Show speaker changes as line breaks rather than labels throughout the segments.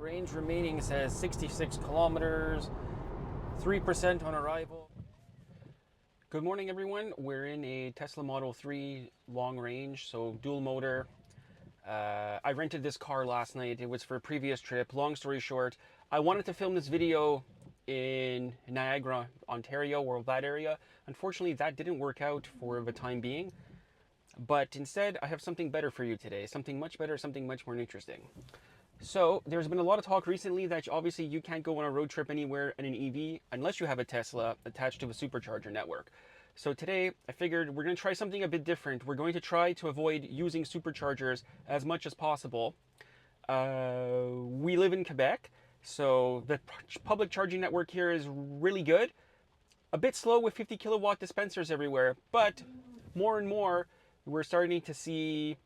Range remaining says 66 kilometers, 3% on arrival. Good morning, everyone. We're in a Tesla Model 3 long range, so dual motor. I rented this car last night. It was for a previous trip. Long story short, I wanted to film this video in Niagara, Ontario, or that area. Unfortunately, that didn't work out for the time being. But instead, I have something better for you today. Something much better, something much more interesting. So there's been a lot of talk recently that obviously you can't go on a road trip anywhere in an EV unless you have a Tesla attached to a supercharger network. So today I figured we're going to try something a bit different. We're going to try to avoid using superchargers as much as possible. We live in Quebec, so the public charging network here is really good. A bit slow with 50 kilowatt dispensers everywhere, but more and more we're starting to see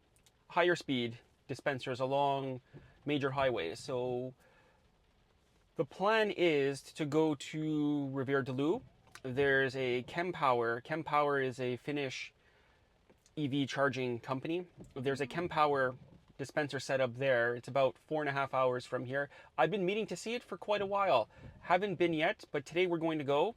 higher speed dispensers along major highways. So the plan is to go to Rivière-du-Loup. There's a Kempower. Kempower is a Finnish EV charging company. There's a Kempower dispenser set up there. It's about 4.5 hours from here. I've been meaning to see it for quite a while. Haven't been yet, but today we're going to go.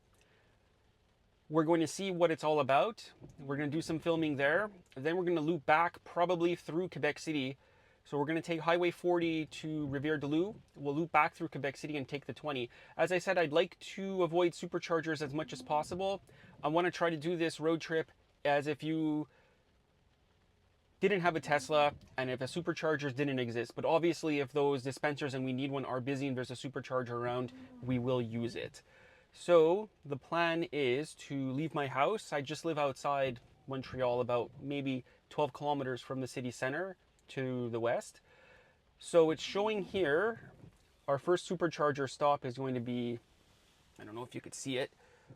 We're going to see what it's all about. We're going to do some filming there. Then we're going to loop back probably through Quebec City. So we're going to take Highway 40 to Rivière-du-Loup. We'll loop back through Quebec City and take the 20. As I said, I'd like to avoid superchargers as much as possible. I want to try to do this road trip as if you didn't have a Tesla and if a superchargers didn't exist. But obviously, if those dispensers and we need one are busy and there's a supercharger around, we will use it. So the plan is to leave my house. I just live outside Montreal, about maybe 12 kilometers from the city center to the west. So it's showing here our first supercharger stop is going to be, I don't know if you could see it,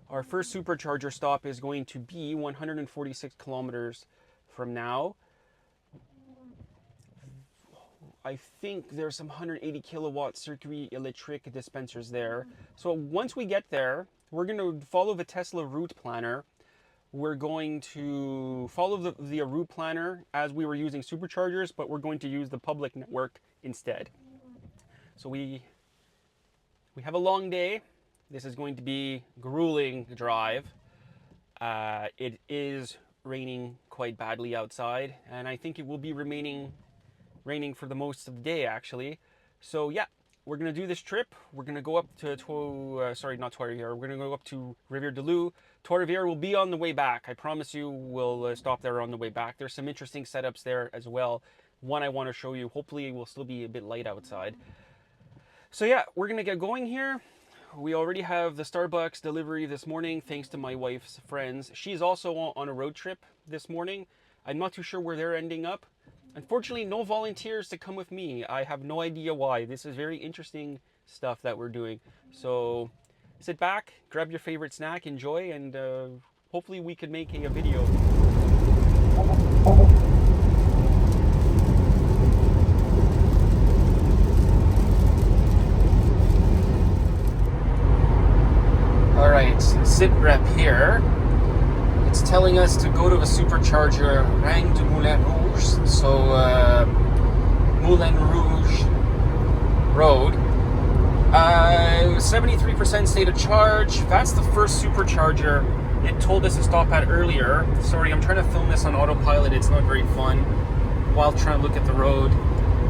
our first supercharger stop is going to be 146 kilometers from now. I think there's some 180 kilowatt Circuit Electrique dispensers there. So once we get there, we're going to follow the Tesla route planner. We're going to follow the route planner as we were using superchargers, but we're going to use the public network instead. So we have a long day. This is going to be a grueling drive. It is raining quite badly outside, and I think it will be raining for the most of the day, actually. So yeah, we're going to do this trip. We're going to go up to, We're going to go up to Rivière-du-Loup. Trois-Rivières will be on the way back. I promise you we'll stop there on the way back. There's some interesting setups there as well. One I want to show you. Hopefully it will still be a bit light outside. So yeah, we're going to get going here. We already have the Starbucks delivery this morning, thanks to my wife's friends. She's also on a road trip this morning. I'm not too sure where they're ending up. Unfortunately, no volunteers to come with me. I have no idea why. This is very interesting stuff that we're doing. So sit back, grab your favorite snack, enjoy, and hopefully we can make a video. All right, sit rep here. It's telling us to go to the supercharger Rang du Moulin Rouge, so Moulin Rouge Road. 73% state of charge. That's the first supercharger it told us to stop at earlier. Sorry, I'm trying to film this on autopilot. It's not very fun while trying to look at the road,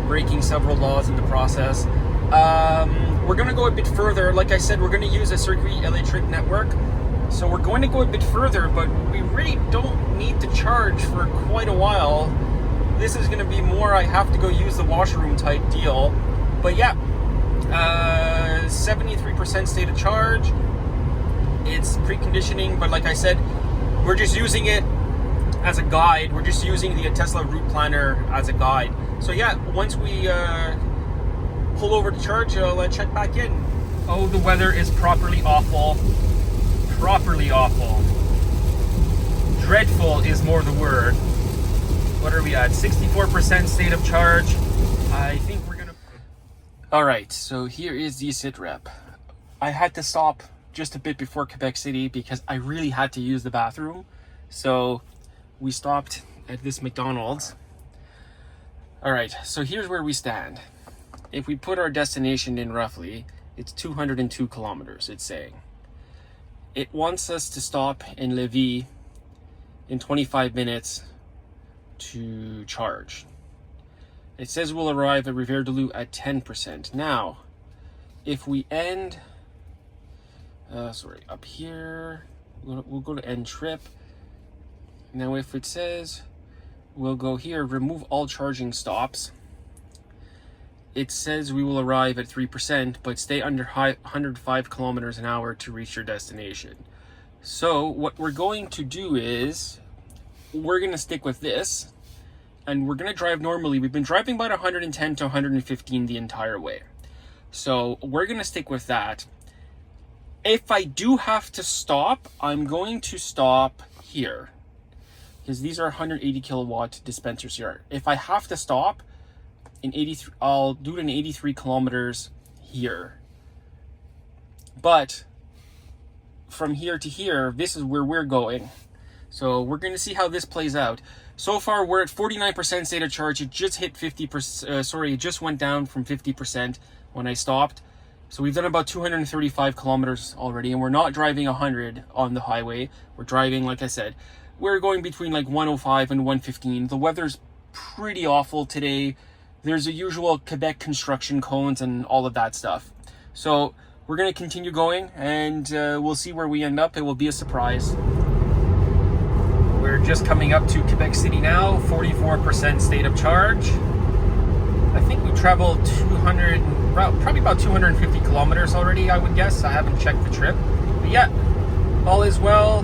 breaking several laws in the process. We're going to go a bit further. Like I said, we're going to use a Circuit Electrique network. So we're going to go a bit further, but we really don't need to charge for quite a while. This is going to be more I have to go use the washroom type deal. But yeah, 73% state of charge. It's preconditioning, but like I said, we're just using it as a guide. We're just using the Tesla route planner as a guide. So yeah, once we pull over to charge, I'll check back in. Oh, the weather is properly awful. Properly awful. Dreadful is more the word. What are we at? 64% state of charge. I think we're gonna... Alright, so here is the sit rep. I had to stop just a bit before Quebec City because I really had to use the bathroom. So we stopped at this McDonald's. Alright, so here's where we stand. if we put our destination in roughly, it's 202 kilometers, it's saying. It wants us to stop in Lévis in 25 minutes to charge. It says we'll arrive at Rivière-du-Loup at 10%. Now, if we end, up here, we'll go to end trip. Now if it says we'll go here, remove all charging stops, it says we will arrive at 3%, but stay under 105 kilometers an hour to reach your destination. So what we're going to do is, we're going to stick with this, and we're going to drive normally. We've been driving about 110 to 115 the entire way. So we're going to stick with that. If I do have to stop, I'm going to stop here, because these are 180 kilowatt dispensers here. If I have to stop in 83, I'll do it in 83 kilometers here. But from here to here, this is where we're going. So we're going to see how this plays out. So far, we're at 49% state of charge. It just hit 50%. It just went down from 50% when I stopped. So we've done about 235 kilometers already, and we're not driving 100 on the highway. We're driving, like I said, we're going between like 105 and 115. The weather's pretty awful today. There's the usual Quebec construction cones and all of that stuff. So we're going to continue going, and we'll see where we end up. It will be a surprise. We're just coming up to Quebec City now, 44% state of charge. I think we traveled probably about 250 kilometers already, I would guess. I haven't checked the trip. But yeah, all is well.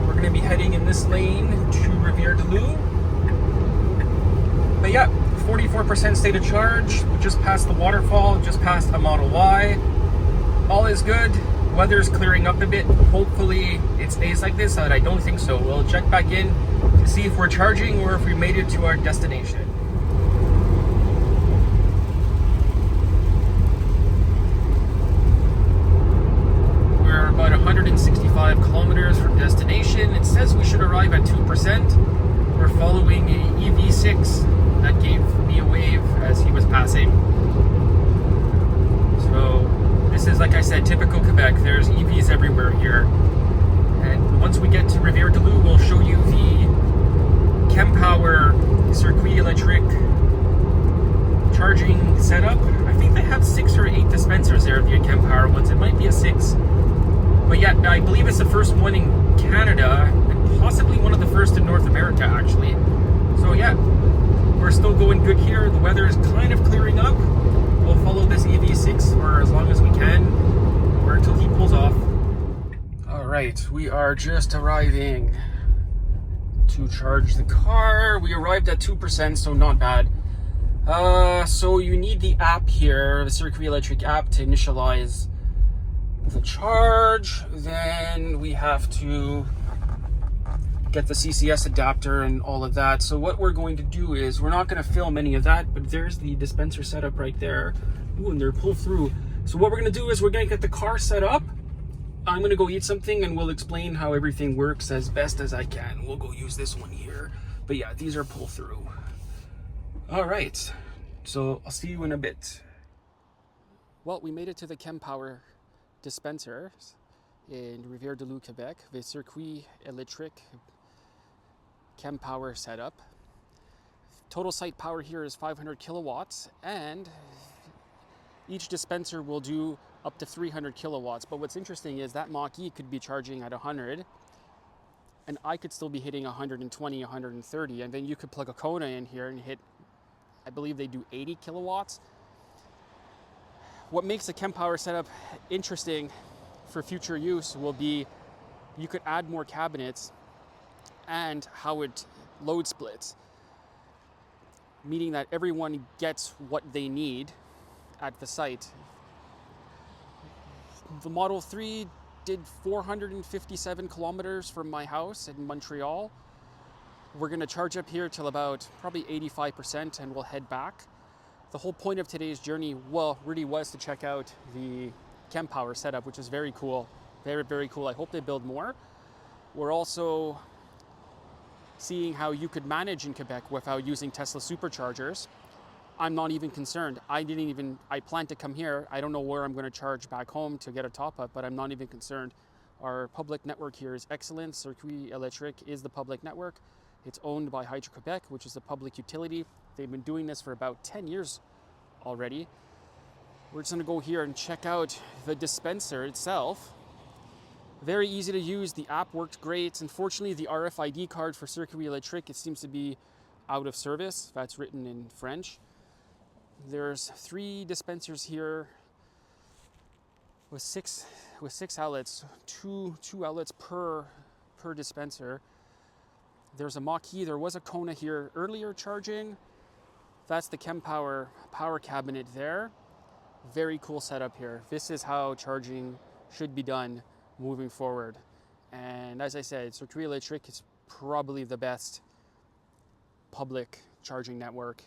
We're going to be heading in this lane to Rivière-du-Loup. But yeah, 44% state of charge. We just passed the waterfall, just passed a Model Y. All is good. Weather's clearing up a bit. Hopefully it stays like this, but I don't think so. We'll check back in to see if we're charging or if we made it to our destination. We're about 165 kilometers from destination. It says we should arrive at 2%. We're following a EV6 that gave me a wave as he was passing. So this is, like I said, typical Quebec. There's EVs everywhere here. And once we get to Rivière-du-Loup, we'll show you the Kempower Electrique charging setup. I think they have 6 or 8 dispensers there, the Kempower ones. It might be a 6. But yeah, I believe it's the first one in Canada, and possibly one of the first in North America, actually. So yeah, we're still going good here. The weather is kind of clearing up. We'll follow this EV6 for as long as we can, or until he pulls off. All right, we are just arriving to charge the car. We arrived at 2%, so not bad. So you need the app here, the Circuit Electric app, to initialize the charge. Then we have to get the CCS adapter and all of that. So what we're going to do is, we're not going to film any of that, but there's the dispenser setup right there. Ooh, and they're pulled through. So what we're going to do is, we're going to get the car set up. I'm going to go eat something, and we'll explain how everything works as best as I can. We'll go use this one here. But yeah, these are pull through. All right, so I'll see you in a bit. Well, we made it to the Kempower dispenser in Rivière-du-Loup, Quebec, the Circuit Electrique Kempower setup. Total site power here is 500 kilowatts, and each dispenser will do up to 300 kilowatts. But what's interesting is that Mach-E could be charging at 100, and I could still be hitting 120, 130, and then you could plug a Kona in here and hit, I believe they do 80 kilowatts. What makes the Kempower setup interesting for future use will be, you could add more cabinets and how it load splits, meaning that everyone gets what they need at the site. The Model 3 did 457 kilometers from my house in Montreal. We're going to charge up here till about probably 85%, and we'll head back. The whole point of today's journey, well, really was to check out the Kempower setup, which is very cool. Very, very cool. I hope they build more. We're also seeing how you could manage in Quebec without using Tesla superchargers. I'm not even concerned. I plan to come here. I don't know where I'm going to charge back home to get a top up, but I'm not even concerned. Our public network here is excellent. Circuit Electrique is the public network. It's owned by Hydro-Quebec, which is a public utility. They've been doing this for about 10 years already. We're just going to go here and check out the dispenser itself. Very easy to use. The app worked great. Unfortunately, the RFID card for Circuit Electrique, it seems to be out of service. That's written in French. There's 3 dispensers here with six outlets, two outlets per dispenser. There's a Mach-E. There was a Kona here earlier charging. That's the Kempower power cabinet there. Very cool setup here. This is how charging should be done moving forward. And as I said, Circuit Electrique is probably the best public charging network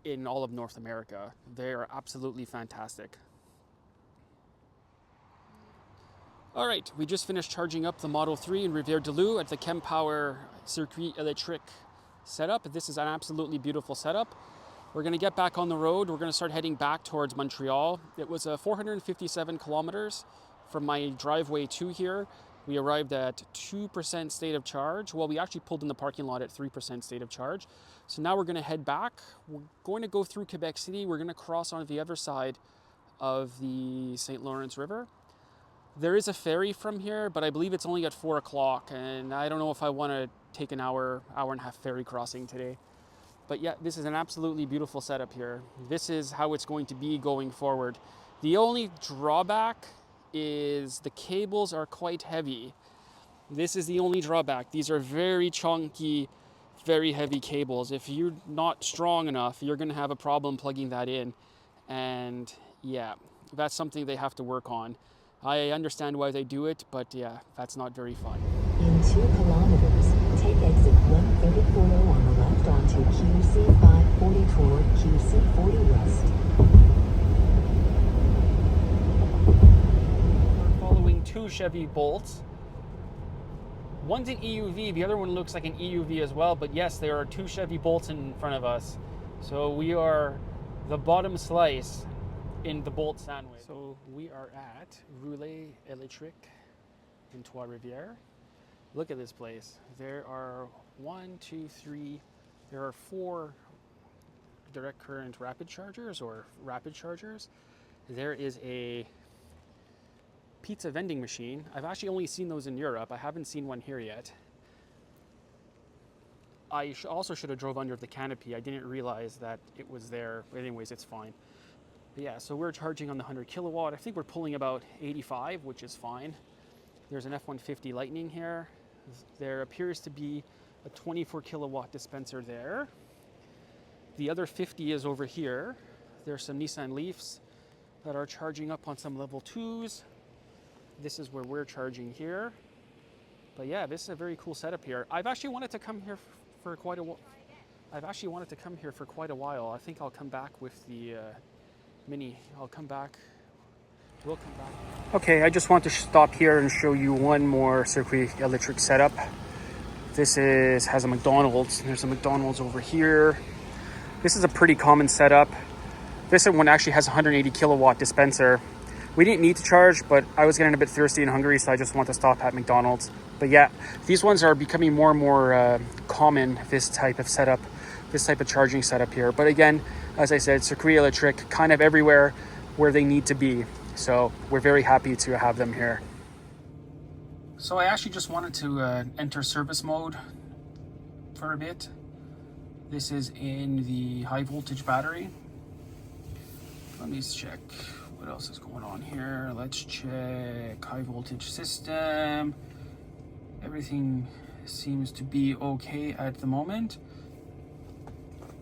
in all of North America. They are absolutely fantastic. All right, we just finished charging up the Model 3 in Rivière-du-Loup at the Kempower Circuit Electrique setup. This is an absolutely beautiful setup. We're going to get back on the road. We're going to start heading back towards Montreal. It was 457 kilometers from my driveway to here. We arrived at 2% state of charge. Well, we actually pulled in the parking lot at 3% state of charge. So now we're going to head back. We're going to go through Quebec City. We're going to cross on the other side of the St. Lawrence River. There is a ferry from here, but I believe it's only at 4 o'clock, and I don't know if I want to take an hour and a half ferry crossing today. But yeah, this is an absolutely beautiful setup here. This is how it's going to be going forward. The only drawback is the cables are quite heavy. This is the only drawback. These are very chunky, very heavy cables. If you're not strong enough, you're going to have a problem plugging that in. And yeah, that's something they have to work on. I understand why they do it, but yeah, that's not very fun.
In 2 kilometers, take exit 134 on the left onto QC 540 toward QC 40 west.
We're following 2 Chevy Bolts. One's an EUV, the other one looks like an EUV as well, but yes, there are 2 Chevy Bolts in front of us. So we are the bottom slice in the Bolt sandwich. So we are at Roulé Electrique in Trois-Rivières. Look at this place. There are 4 direct current rapid chargers. There is a pizza vending machine. I've actually only seen those in Europe. I haven't seen one here yet. I also should have drove under the canopy. I didn't realize that it was there. But anyways, it's fine. But yeah, so we're charging on the 100 kilowatt. I think we're pulling about 85, which is fine. There's an F-150 Lightning here. There appears to be a 24 kilowatt dispenser there. The other 50 is over here. There's some Nissan Leafs that are charging up on some level 2s. This is where we're charging here. But yeah, this is a very cool setup here. I've actually wanted to come here for quite a while. I think I'll come back with the Mini. We'll come back. Okay, I just want to stop here and show you one more Circuit Electrique setup. This has a McDonald's. There's a McDonald's over here. This is a pretty common setup. This one actually has a 180 kilowatt dispenser. We didn't need to charge, but I was getting a bit thirsty and hungry, so I just want to stop at McDonald's. But yeah, these ones are becoming more and more common, this type of setup, this type of charging setup here. But again, as I said, Circuit Electrique kind of everywhere where they need to be. So we're very happy to have them here. So I actually just wanted to enter service mode for a bit. This is in the high voltage battery. Let me check what else is going on here. Let's check high voltage system. Everything seems to be okay at the moment.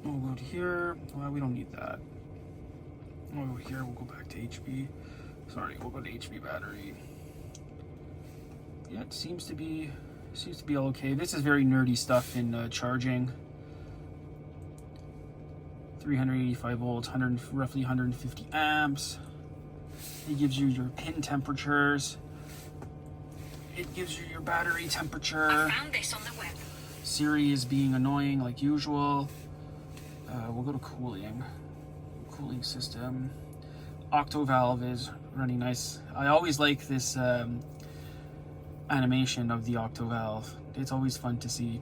We'll go to here. Well, we don't need that. We'll go here. We'll go back to HV. Sorry, we'll go to HV battery. Yeah, it seems to be all okay. This is very nerdy stuff in charging. 385 volts, roughly 150 amps. It gives you your pin temperatures. It gives you your battery temperature.
I found this on the web.
Siri is being annoying like usual. We'll go to cooling. Cooling system. Octo valve is running nice. I always like this animation of the octo valve. It's always fun to see.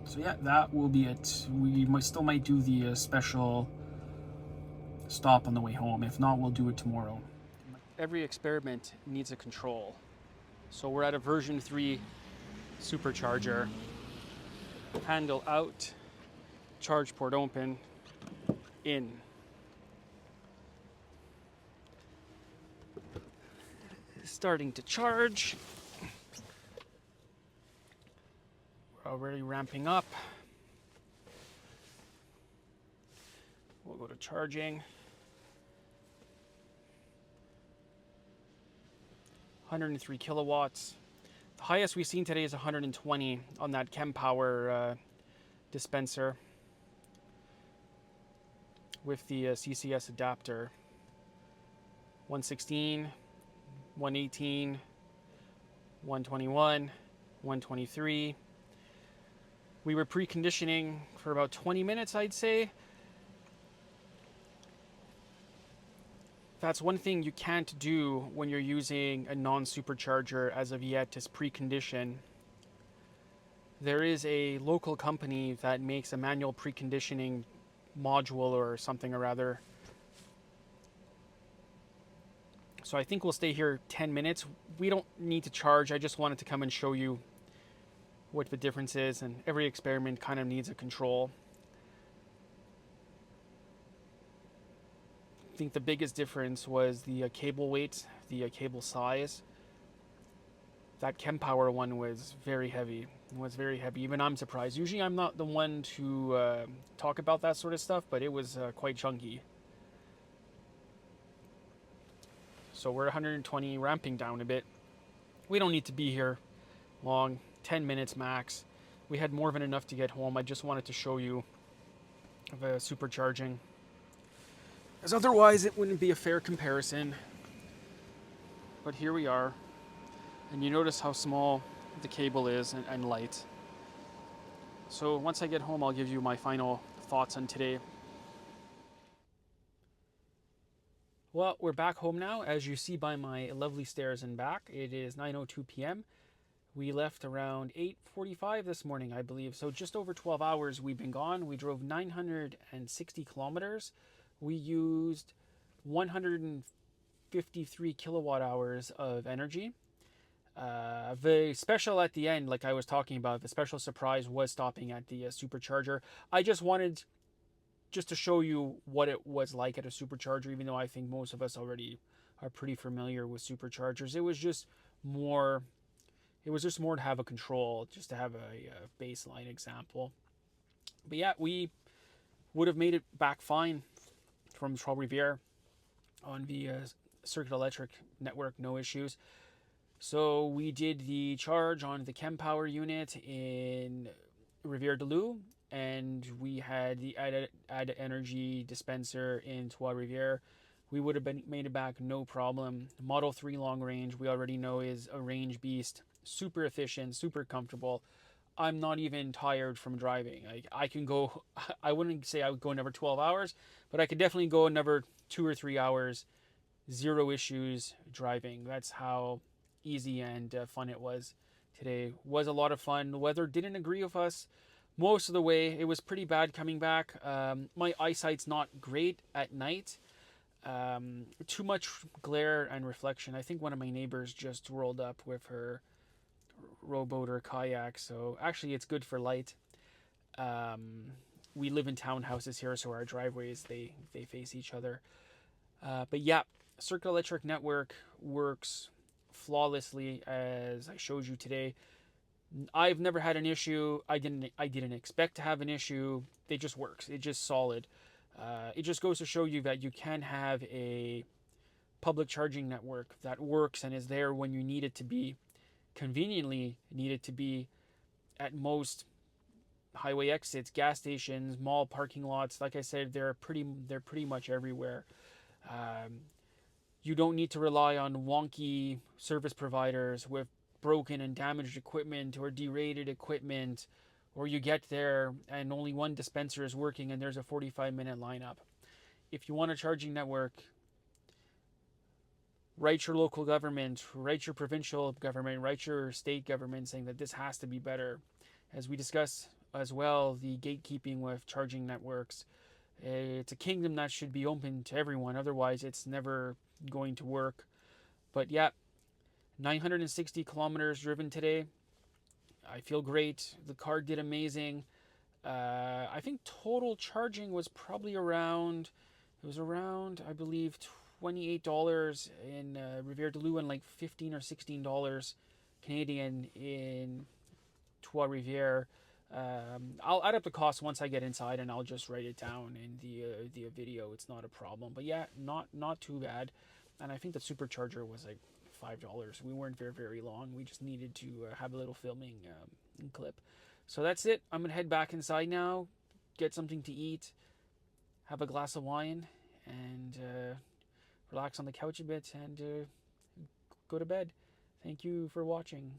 So yeah, that will be it. We still might do the special stop on the way home. If not, we'll do it tomorrow. Every experiment needs a control. So we're at a version 3 Supercharger. Handle out, charge port open, in. Starting to charge. We're already ramping up. We'll go to charging. 103 kilowatts. The highest we've seen today is 120 on that Kempower dispenser with the CCS adapter. 116, 118, 121, 123. We were preconditioning for about 20 minutes, I'd say. That's one thing you can't do when you're using a non-supercharger as of yet, is precondition. There is a local company that makes a manual preconditioning module or something or other. So I think we'll stay here 10 minutes. We don't need to charge. I just wanted to come and show you what the difference is, and every experiment kind of needs a control. I think the biggest difference was the cable weight, the cable size. That Kempower one was very heavy. Even I'm surprised. Usually I'm not the one to talk about that sort of stuff, but it was quite chunky. So we're 120, ramping down a bit. We don't need to be here long, 10 minutes max. We had more than enough to get home. I just wanted to show you the supercharging, as otherwise it wouldn't be a fair comparison. But here we are, and you notice how small the cable is and light. So once I get home, I'll give you my final thoughts on today. Well, we're back home now. As you see by my lovely stairs and back, it is 9:02 p.m. We left around 8:45 this morning, I believe. So just over 12 hours we've been gone. We drove 960 kilometers. We used 153 kilowatt hours of energy. The special at the end, like I was talking about, the special surprise was stopping at the supercharger. I just wanted to show you what it was like at a supercharger, even though I think most of us already are pretty familiar with superchargers. It was just more to have a control, just to have a baseline example. But yeah, we would have made it back fine from Trois-Rivières on the Circuit Electric network, no issues. So we did the charge on the Kempower unit in Rivière-du-Loup, and we had the add energy dispenser in Trois-Rivières. We would have made it back no problem. Model 3 long range, we already know, is a range beast. Super efficient, super comfortable. I'm not even tired from driving. I can go, I wouldn't say I would go another 12 hours, but I could definitely go another 2 or 3 hours, zero issues driving. That's how easy and fun it was today. Was a lot of fun. The weather didn't agree with us most of the way. It was pretty bad coming back. My eyesight's not great at night. Too much glare and reflection. I think one of my neighbors just rolled up with her rowboat or kayak, so actually it's good for light. We live in townhouses here, so our driveways they face each other. But yeah, Circuit Electric network works flawlessly, as I showed you today. I've never had an issue. I didn't expect to have an issue. It just works. It's just solid. It just goes to show you that you can have a public charging network that works and is there when you need it to be, conveniently need it to be, at most highway exits, gas stations, mall parking lots. Like I said, they're pretty much everywhere. You don't need to rely on wonky service providers with broken and damaged equipment or derated equipment or you get there and only one dispenser is working and there's a 45-minute lineup. If you want a charging network, write your local government, write your provincial government, write your state government saying that this has to be better. As we discussed as well, the gatekeeping with charging networks. It's a kingdom that should be open to everyone, otherwise, it's never going to work. But yeah, 960 kilometers driven today. I feel great. The car did amazing. I think total charging was probably around, it was around, I believe, $28 in Rivière du Loup and like $15 or $16 Canadian in Trois Rivières. I'll add up the cost once I get inside, and I'll just write it down in the video. It's not a problem, but yeah, not too bad. And I think the Supercharger was like $5. We weren't very long. We just needed to have a little filming clip. So that's it. I'm gonna head back inside now, get something to eat, have a glass of wine, and relax on the couch a bit, and go to bed. Thank you for watching.